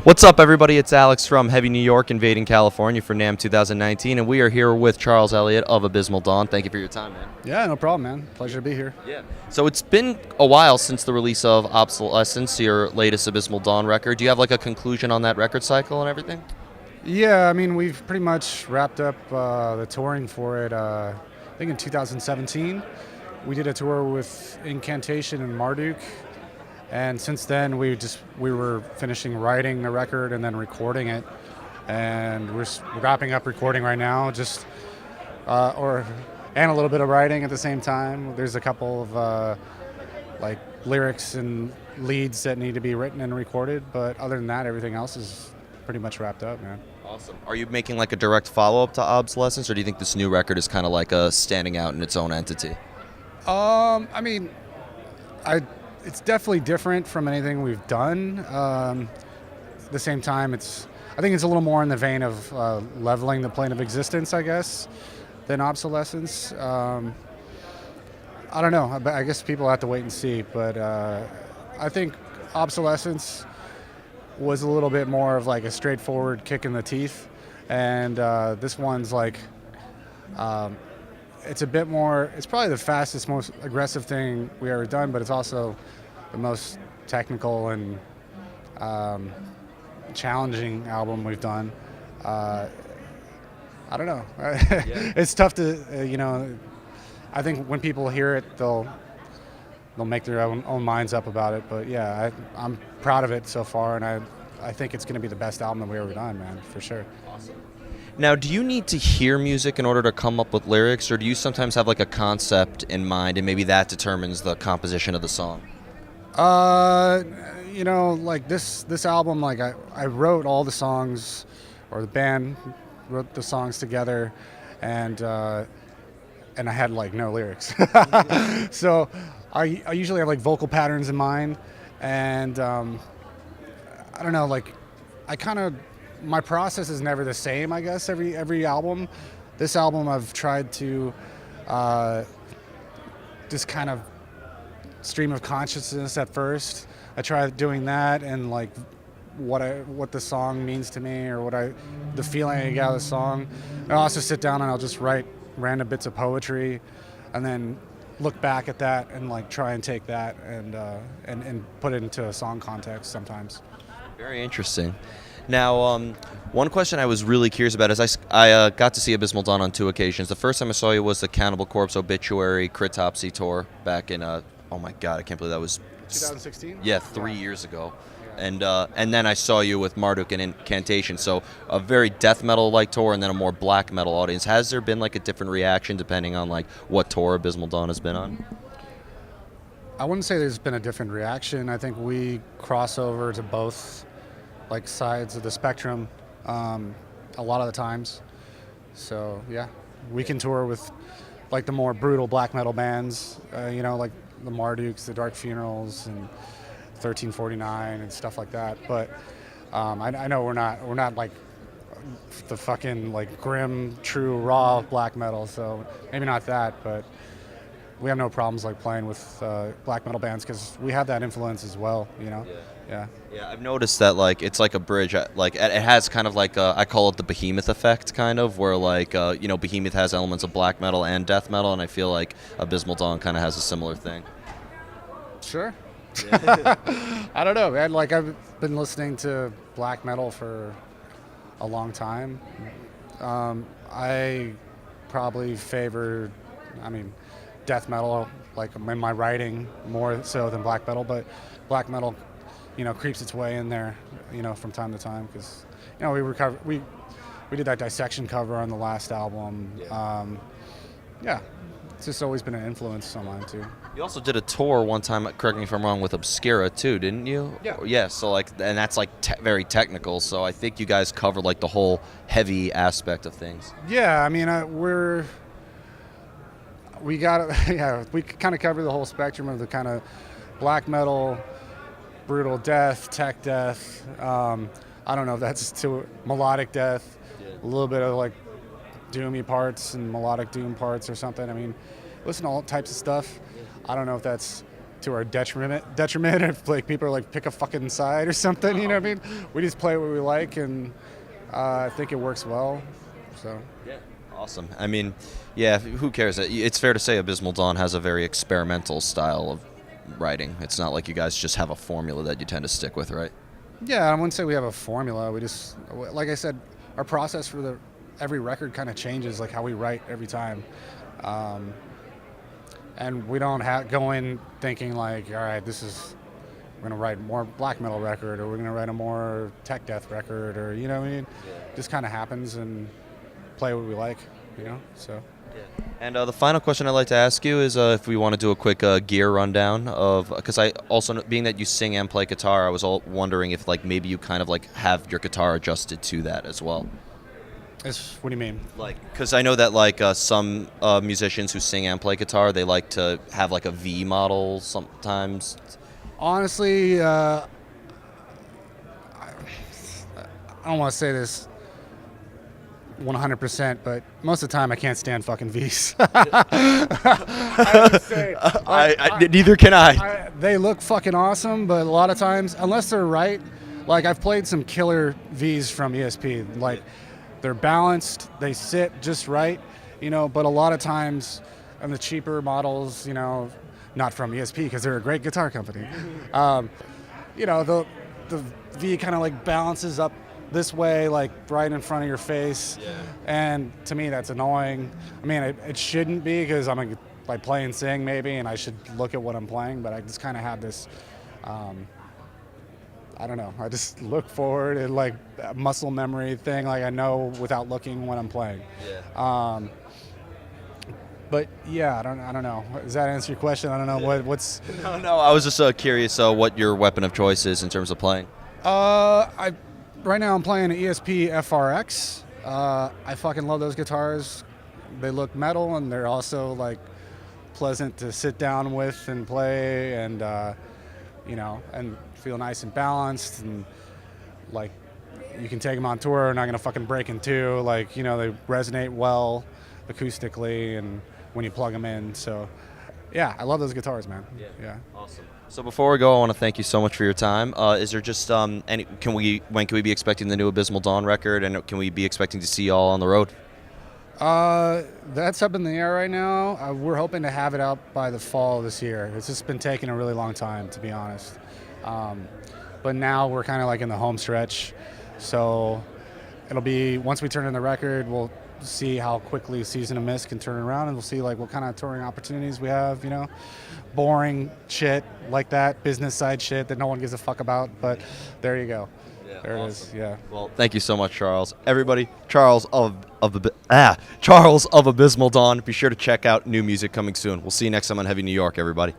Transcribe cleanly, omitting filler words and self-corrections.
What's up, everybody? It's Alex from Heavy New York, invading California for NAMM 2019, and we are here with Charles Elliot of Abysmal Dawn. Thank you for your time, man. Yeah, no problem, man. Pleasure to be here. Yeah. So it's been a while since the release of Obsolescence, your latest Abysmal Dawn record. Do you have like a conclusion on that record cycle and everything? Yeah, I mean, we've pretty much wrapped up the touring for it. I think in 2017, we did a tour with Incantation and Marduk, and since then we were finishing writing the record and then recording it, and we're wrapping up recording right now. And a little bit of writing at the same time. There's a couple of like lyrics and leads that need to be written and recorded, but other than that, everything else is pretty much wrapped up, man. Awesome. Are you making like a direct follow-up to Obsolescence, or do you think this new record is kind of like a standing out in its own entity? I mean, it's definitely different from anything we've done. At the same time, I think it's a little more in the vein of leveling the plane of existence, I guess, than Obsolescence. I don't know. I guess people have to wait and see. But I think Obsolescence was a little bit more of like a straightforward kick in the teeth, and this one's like it's a bit more. It's probably the fastest, most aggressive thing we ever done, but it's also the most technical and challenging album we've done. I don't know. It's tough to, I think when people hear it, they'll make their own minds up about it. But yeah, I'm proud of it so far, and I think it's going to be the best album that we've ever done, man, for sure. Awesome. Now, do you need to hear music in order to come up with lyrics, or do you sometimes have like a concept in mind, and maybe that determines the composition of the song? Like this album, like I wrote all the songs, or the band wrote the songs together, and I had like no lyrics. So I usually have like vocal patterns in mind, and I don't know, like my process is never the same, I guess, every album. This album I've tried to just kind of stream of consciousness at first. I tried doing that, and like what the song means to me, or the feeling I get out of the song. I'll also sit down and I'll just write random bits of poetry, and then look back at that and like try and take that and put it into a song context sometimes. Very interesting. Now, one question I was really curious about is I got to see Abysmal Dawn on 2 occasions. The first time I saw you was the Cannibal Corpse Obituary Critopsy tour back in, oh my God, I can't believe that was 2016? Yeah, 3 years ago. And then I saw you with Marduk and Incantation, so a very death metal-like tour and then a more black metal audience. Has there been like a different reaction depending on like what tour Abysmal Dawn has been on? I wouldn't say there's been a different reaction. I think we cross over to both like sides of the spectrum a lot of the times. So yeah, we can tour with like the more brutal black metal bands, like the Marduks, the Dark Funerals, and 1349 and stuff like that. But I know we're not like the fucking like grim, true, raw black metal. So maybe not that, but we have no problems like playing with black metal bands because we have that influence as well. Yeah. Yeah, I've noticed that like it's like a bridge. Like it has kind of like I call it the Behemoth effect, kind of, where like Behemoth has elements of black metal and death metal, and I feel like Abysmal Dawn kind of has a similar thing. Sure. Yeah. I don't know, man. Like I've been listening to black metal for a long time. I probably favor, death metal, like in my writing more so than black metal, but black metal creeps its way in there, from time to time, because, we did that Dissection cover on the last album. Yeah, it's just always been an influence on mine too. You also did a tour one time, correct me if I'm wrong, with Obscura too, didn't you? Yeah. Yeah, so like, and that's like very technical, so I think you guys covered like the whole heavy aspect of things. Yeah, we kind of cover the whole spectrum of the kind of black metal, brutal death, tech death. I don't know if that's too melodic death, a little bit of like doomy parts and melodic doom parts or something. Listen to all types of stuff. I don't know if that's to our detriment if like people are like pick a fucking side or something. You know what I mean? We just play what we like, and I think it works well. So yeah, awesome. I mean, yeah, who cares? It's fair to say Abysmal Dawn has a very experimental style of writing. It's not like you guys just have a formula that you tend to stick with, right? yeah, I wouldn't say we have a formula. We just, like I said, our process for every record kind of changes, like how we write every time. And we don't go in thinking like, all right, we're gonna write more black metal record, or we're gonna write a more tech death record, or you know what I mean? Yeah. Just kind of happens and play what we like, you know. So. Yeah. And the final question I'd like to ask you is if we want to do a quick gear rundown of, because I also, being that you sing and play guitar, I was wondering if like maybe you kind of like have your guitar adjusted to that as well. What do you mean? Like, because I know that like some musicians who sing and play guitar, they like to have like a V model sometimes. Honestly, I don't want to say this 100%, but most of the time I can't stand fucking Vs. I would say, neither can I. They look fucking awesome, but a lot of times, unless they're right, like I've played some killer Vs from ESP, like they're balanced, they sit just right, you know, but a lot of times on the cheaper models, you know, not from ESP because they're a great guitar company, you know, the V kind of like balances up this way, like right in front of your face. Yeah. And to me, that's annoying. I mean, it shouldn't be because I'm like play and sing maybe, and I should look at what I'm playing, but I just kind of have this, I don't know. I just look forward and like a muscle memory thing. Like I know without looking when I'm playing. Yeah. But yeah, I don't know. Does that answer your question? I don't know what's. No. I was just curious what your weapon of choice is in terms of playing. Right now I'm playing an ESP FRX. I fucking love those guitars. They look metal and they're also like pleasant to sit down with and play, and you know, and feel nice and balanced, and like you can take them on tour, not gonna fucking break in two. Like, you know, they resonate well acoustically and when you plug them in. So yeah, I love those guitars, man. Yeah. Awesome. So before we go, I want to thank you so much for your time. Is there just when can we be expecting the new Abysmal Dawn record, and can we be expecting to see y'all on the road? That's up in the air right now. We're hoping to have it out by the fall this year. It's just been taking a really long time, to be honest. But now we're kind of like in the home stretch. So it'll be, once we turn in the record, we'll see how quickly Season of Mist can turn around, and we'll see like what kind of touring opportunities we have, you know. Boring shit like that, business side shit that no one gives a fuck about, but there you go. Yeah, there awesome. It is. Yeah. Well, thank you so much, Charles. Everybody, Charles of Abysmal Dawn. Be sure to check out new music coming soon. We'll see you next time on Heavy New York, everybody.